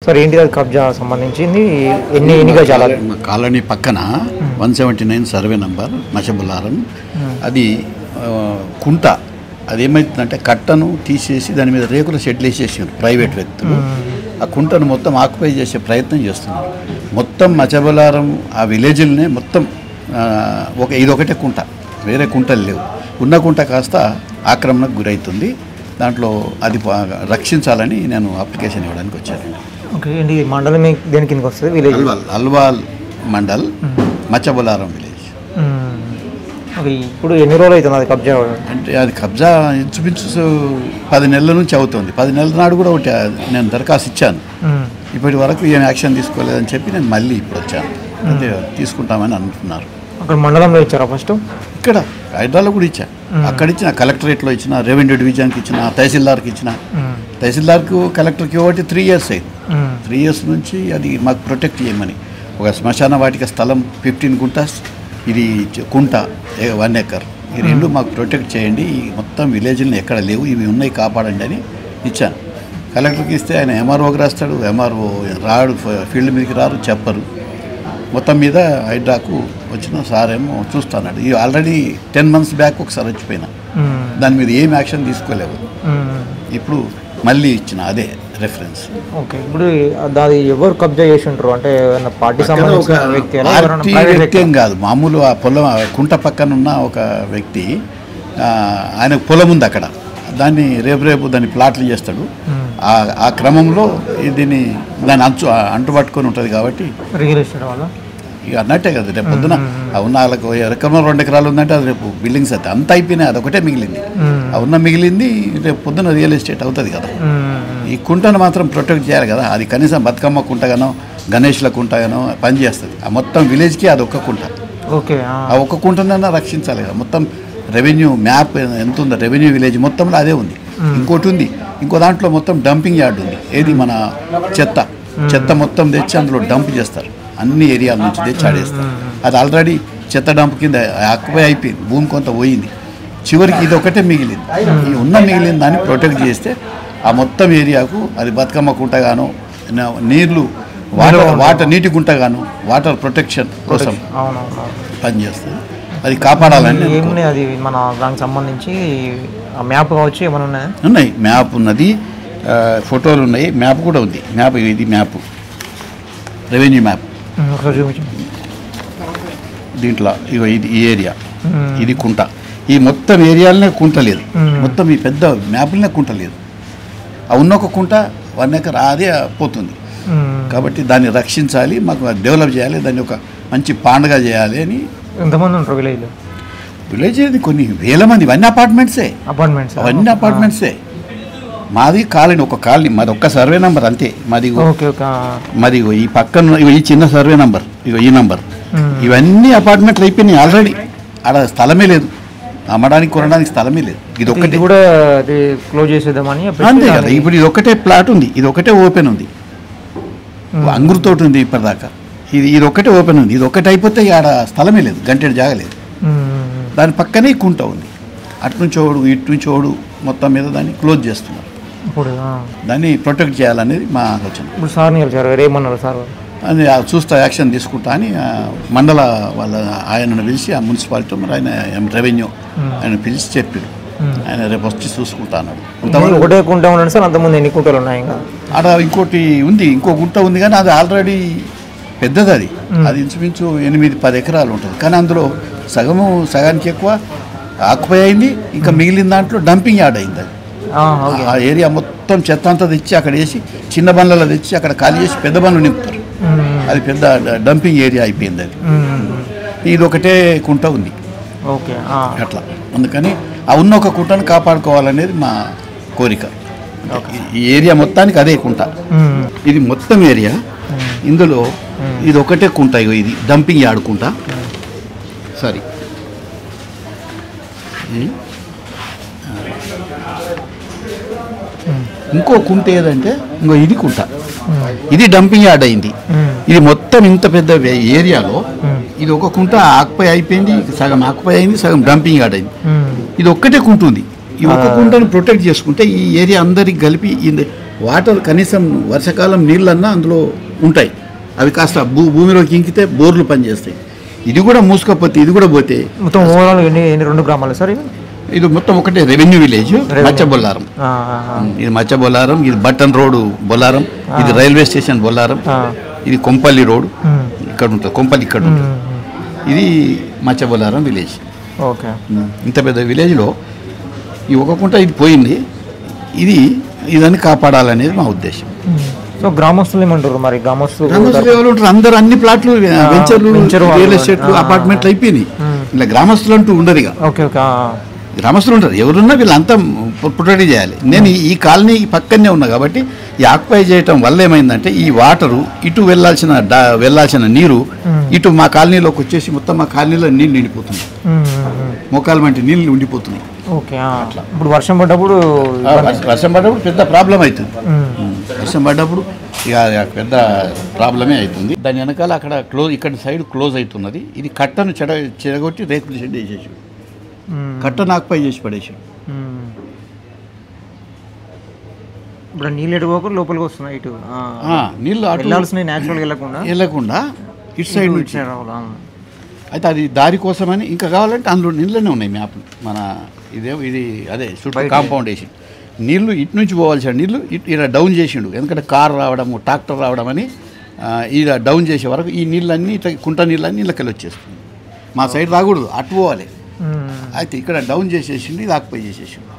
Sir ఏంటి అది కబ్జా సంబంధించింది ఎన్ని గజాలు? కాలనీ పక్కన 179 సర్వే నంబర్ మచబులారం. అది కుంట. అది ఏమవుతుందంటే కట్టను తీసేసి దాని మీద రేకుల షెడ్లు వేసేసారు ప్రైవేట్ వ్యక్తులు. ఆ కుంటను మొత్తం ఆక్యుపై చేసే ప్రయత్నం చేస్తున్నారు. మొత్తం మచబులారం ఆ విలేజ్లనే మొత్తం ఇదొకటే కుంట, వేరే కుంటలు లేవు. ఉన్న కుంట కాస్త ఆక్రమణకు గురవుతుంది. దాంట్లో అది రక్షించాలని నేను అప్లికేషన్ ఇవ్వడానికి వచ్చాను. ఓకే, ఏంటి మండలం దేని కిందకి వస్తుంది? Village Alwal mandal Machabollaram village. Okay, ఇప్పుడు ఎన్ని రోజులు అవుతుంది అది కబ్జా? అంటే అది కబ్జా ఇంచుమించు 10 నెలల నుంచి అవుతుంది. 10 నెలల నాడు కూడా ఒకటి నేను దరఖాస్తు ఇచ్చాను. ఇప్పటి వరకు ఏం యాక్షన్ తీసుకోలేదని చెప్పి నేను మళ్ళీ ఇప్పుడు వచ్చాను. అంటే తీసుకుంటామని అంటున్నారు. అక్కడ మండలంలో ఇచ్చారా ఫస్ట్? ఇక్కడ హైదరాబాద్లో కూడా ఇచ్చా. అక్కడ ఇచ్చిన, కలెక్టరేట్లో ఇచ్చిన, రెవెన్యూ డివిజన్కి ఇచ్చిన, తహసీల్దార్కి ఇచ్చిన. తహసీల్దార్కు కలెక్టర్కి ఒకటి 3 years అయింది. 3 years నుంచి అది మాకు ప్రొటెక్ట్ చేయమని ఒక శ్మశాన వాటిక స్థలం 15 గుంటాస్, ఇది కుంట 1 acre, ఈ రెండు మాకు ప్రొటెక్ట్ చేయండి, ఈ మొత్తం విలేజ్ని ఎక్కడ లేవు, ఇవి ఉన్నాయి కాపాడండి అని ఇచ్చాను. కలెక్టర్కి ఇస్తే ఆయన ఎంఆర్ఓకి రాస్తాడు. ఎంఆర్ఓ రాడు, ఫీల్డ్ మీదకి రారు, చెప్పరు. మొత్తం మీద హైడ్రాకు వచ్చిన సార్ ఏమో చూస్తున్నాడు. ఈ ఆల్రెడీ 10 months బ్యాక్ ఒకసారి వచ్చిపోయినా, దాని మీద ఏం యాక్షన్ తీసుకోలేవు. ఇప్పుడు మళ్ళీ ఇచ్చిన అదే రెఫరెన్స్. ఓకే, ఇప్పుడు అది ఎవరు కబ్జా చేసి ఉంటారు? అంటే పార్టీ వ్యక్తి ఏం కాదు, మామూలు ఆ పొలం కుంట పక్కన ఉన్న ఒక వ్యక్తి, ఆయనకు పొలం ఉంది అక్కడ. దాన్ని రేపు దాన్ని ప్లాట్లు చేస్తాడు. ఆ క్రమంలో దీన్ని దాన్ని అంటుపట్టుకొని ఉంటుంది కాబట్టి రియల్ ఎస్టేట్ వల్ల ఇక అన్నట్టే కదా. రేపు పొద్దున ఉన్న వాళ్ళకు ఎకరం 2 ఎకరాలు ఉందంటే అది రేపు బిల్డింగ్స్ అయితే అంత అయిపోయినాయి, అదొకటే మిగిలింది. మిగిలింది రేపు పొద్దున రియల్ ఎస్టేట్ అవుతుంది కదా. ఈ కుంటను మాత్రం ప్రొటెక్ట్ చేయాలి కదా. అది కనీసం బతుకమ్మ కుంటగానో గణేష్ల కుంటగానో పనిచేస్తుంది. ఆ మొత్తం విలేజ్కి అది ఒక్క కుంట. ఓకే, ఆ ఒక్క కుంటనన్నా రక్షించాలి కదా. మొత్తం రెవెన్యూ మ్యాప్ ఎంత ఉందో, రెవెన్యూ విలేజ్ మొత్తంలో అదే ఉంది. ఇంకోటి ఉంది, ఇంకో దాంట్లో మొత్తం డంపింగ్ యార్డ్ ఉంది. ఏది మన చెత్త మొత్తం తెచ్చి అందులో డంప్ చేస్తారు. అన్ని ఏరియాల నుంచి తెచ్చి ఆడేస్తారు. అది ఆల్రెడీ చెత్త డంప్ కింద ఆక్యుపై అయిపోయింది, భూమి కొంత పోయింది. చివరికి ఇది ఒకటే మిగిలింది. ఈ మిగిలిన దాన్ని ప్రొటెక్ట్ చేస్తే ఆ మొత్తం ఏరియాకు అది బతుకమ్మ కుంటగాను, నీళ్లు వాటర్ నీటి గుంటగాను, వాటర్ ప్రొటెక్షన్ కోసం పనిచేస్తుంది. అది కాపాడాలని అది మన దానికి సంబంధించి మ్యాప్ కావచ్చు ఏమైనా ఉన్నాయి. మ్యాప్ ఉన్నది, ఫోటోలు ఉన్నాయి, మ్యాప్ కూడా ఉంది. మ్యాప్ ఇది మ్యాప్, రెవెన్యూ మ్యాప్. దీంట్లో ఇగో ఇది ఈ ఏరియా, ఇది కుంట. ఈ మొత్తం ఏరియాలనే కుంట లేదు, మొత్తం ఈ పెద్ద మ్యాప్లనే కుంట లేదు. ఆ ఉన్న ఒక కుంట 1 acre అదే పోతుంది. కాబట్టి దాన్ని రక్షించాలి, మాకు డెవలప్ చేయాలి, దాన్ని ఒక మంచి పండుగ చేయాలి అని. ఎంతమంది ఉంటారు విలేజ్లో? విలేజ్ అది కొన్ని వేల మంది. ఇవన్నీ అపార్ట్మెంట్సే. అవన్నీ అపార్ట్మెంట్సే. మాది కాలనీ, ఒక కాలనీ, మాది ఒక్క సర్వే నెంబర్ అంతే. మాది ఈ పక్కన ఈ చిన్న సర్వే నెంబర్, ఈ నంబర్. ఇవన్నీ అపార్ట్మెంట్లు అయిపోయినాయి ఆల్రెడీ. ఆడ స్థలమే లేదు, అమ్మడానికి కొనడానికి స్థలమే లేదు. ఇది ఒక్కటి కూడా క్లోజ్ చేసేద్దామని అంతే కదా. ఇప్పుడు ఇది ఒకటే ప్లాట్ ఉంది, ఇది ఒకటే ఓపెన్ ఉంది, అంగురు తోట ఉంది ఇప్పటిదాకా. ఇది ఒకటే ఓపెన్ ఉంది. ఇది ఒకటి అయిపోతే ఆడ స్థలమే లేదు, గంటెడు జాగలేదు. దాని పక్కనే కుంట ఉంది. అటు నుంచి ఓడు ఇటు నుంచి ఓడు, మొత్తం మీద దాన్ని క్లోజ్ చేస్తున్నారు. దాన్ని ప్రొటెక్ట్ చేయాలనేది మా ఆలోచన. ఇప్పుడు సార్ ఏమన్నారు సార్? అది చూస్తా, యాక్షన్ తీసుకుంటా అని మండల వాళ్ళ ఆయనను పిలిచి, ఆ మున్సిపాలిటీ మరి ఆయన రెవెన్యూ ఆయన పిలిచి చెప్పాడు. ఆయన రేపు వచ్చి చూసుకుంటా అన్నాడు. ఒకటే కుంట ఉన్నాడు సార్, అంతకుముందు ఎన్ని కుంటలు ఉన్నాయి? ఆడ ఇంకోటి ఉంది, ఇంకో గుంట ఉంది, కానీ అది ఆల్రెడీ పెద్దది. అది ఇంచుమించు 8-10 ఎకరాలు ఉంటుంది. కానీ అందులో సగానికి ఎక్కువ ఆక్యుపై అయింది. ఇంకా మిగిలిన దాంట్లో డంపింగ్ యార్డ్ అయింది. అది ఆ ఏరియా మొత్తం చెత్త అంతా తెచ్చి అక్కడ వేసి, చిన్న బండ్లలో తెచ్చి అక్కడ ఖాళీ చేసి పెద్ద బండ్లు నింపుతారు. అది పెద్ద డంపింగ్ ఏరియా అయిపోయింది. అది ఇది ఒకటే కుంట ఉంది. అట్లా అందుకని ఆ ఉన్న ఒక కుంటను కాపాడుకోవాలనేది మా కోరిక. ఈ ఏరియా మొత్తానికి అదే కుంట. ఇది మొత్తం ఏరియా, ఇందులో ఇది ఒకటే కుంట. ఇది డంపింగ్ యార్డ్ కుంట. సారీ, ఇంకో కుంట ఏదంటే ఇంకో ఇది కుంట, ఇది డంపింగ్ యార్డ్ అయింది. ఇది మొత్తం ఇంత పెద్ద ఏరియాలో ఇది ఒక కుంట ఆక్యుపై అయిపోయింది, సగం ఆక్యుపై అయింది, సగం డంపింగ్ యార్డ్ అయింది. ఇది ఒక్కటే కుంట ఉంది. ఈ ఒక్క కుంటను ప్రొటెక్ట్ చేసుకుంటే ఈ ఏరియా అందరికి కలిపి వాటర్ కనీసం వర్షాకాలం నీళ్ళన్నా అందులో ఉంటాయి. అవి కాస్త భూమిలోకి ఇంకితే బోర్లు పనిచేస్తాయి. ఇది కూడా మూసుకపోతే ఇది కూడా పోతే మొత్తం ఓవరాల్ ఎన్ని 2 గ్రామాలు సార్ ఇది మొత్తం ఒకటే రెవెన్యూ విలేజ్ మచ్చబొల్లారం. ఇది మచ్చబొల్లారం, ఇది బట్టన్ రోడ్ బొల్లారం, ఇది రైల్వే స్టేషన్ బొల్లారం, ఇది కొంపల్లి రోడ్ ఇక్కడ ఉంటుంది, కొంపల్లి ఇక్కడ ఉంటుంది. ఇది మచ్చబొల్లారం విలేజ్. ఓకే, ఇంత పెద్ద విలేజ్లో ఈ ఒక కుంట ఇది పోయింది. ఇదని కాపాడాలనేది మా ఉద్దేశం. సో గ్రామస్తులు ఏమంటారు మరి? గ్రామస్తులు ఎవరు ఉంటారు? అందరు అన్ని ప్లాట్లు వెంచర్లు, రియల్ ఎస్టేట్లు, అపార్ట్మెంట్లు అయిపోయినాయి. ఇలా గ్రామస్తులు అంటూ ఉండరు. ఇక ఓకే ఓకే, గ్రామస్తులు ఉంటారు, ఎవరున్నా వీళ్ళంతా ప్రొటెక్ట్ చేయాలి. నేను ఈ కాలనీ పక్కనే ఉన్నా కాబట్టి ఈ ఆక్యుపై చేయటం వల్ల ఏమైందంటే ఈ వాటరు ఇటు వెళ్ళాల్సిన నీరు ఇటు మా కాలనీలోకి వచ్చేసి మొత్తం మా కాలనీలో నీళ్ళు నిండిపోతుంది. మోకాలు వంటి నీళ్ళు ఉండిపోతున్నాయి. ఓకే, అట్లా ఇప్పుడు వర్షం పడ్డప్పుడు పెద్ద ప్రాబ్లం అవుతుంది. వర్షం పడ్డప్పుడు ఇక పెద్ద ప్రాబ్లమే అవుతుంది. దాని వెనకాల అక్కడ ఇక్కడ సైడ్ క్లోజ్ అవుతున్నది. ఇది కట్టను చెడగొట్టి రేకులు షెడ్ వేసేసి కట్టను ఆక్యుపై చేసి పడేసాడు. ఇప్పుడు నీళ్ళు ఎటుపోక లోపలికి వస్తున్నాయి. ఇటు నీళ్ళు వెళ్ళకుండా ఇటు సైడ్ నుంచి. అయితే అది దారి కోసమని ఇంకా కావాలంటే అందులో నీళ్ళనే ఉన్నాయి మ్యాప్లు. మన ఇది అదే చుట్టూ కాంపౌండ్ వేసి నీళ్లు ఇటు నుంచి పోవాల్సిన నీళ్లు ఇలా డౌన్ చేసిండు. ఎందుకంటే కార్ రావడము, ట్రాక్టర్ రావడం అని ఇలా డౌన్ చేసే వరకు ఈ నీళ్ళన్నీ ఇట్లా కుంట నీళ్ళన్నీ ఇళ్ళకెళ్ళి వచ్చేస్తుంది. మా సైడ్ రాకూడదు, అటు పోవాలి. అయితే ఇక్కడ డౌన్ చేసేసిండు, ఇది ఆక్యుపై చేసేసిండు.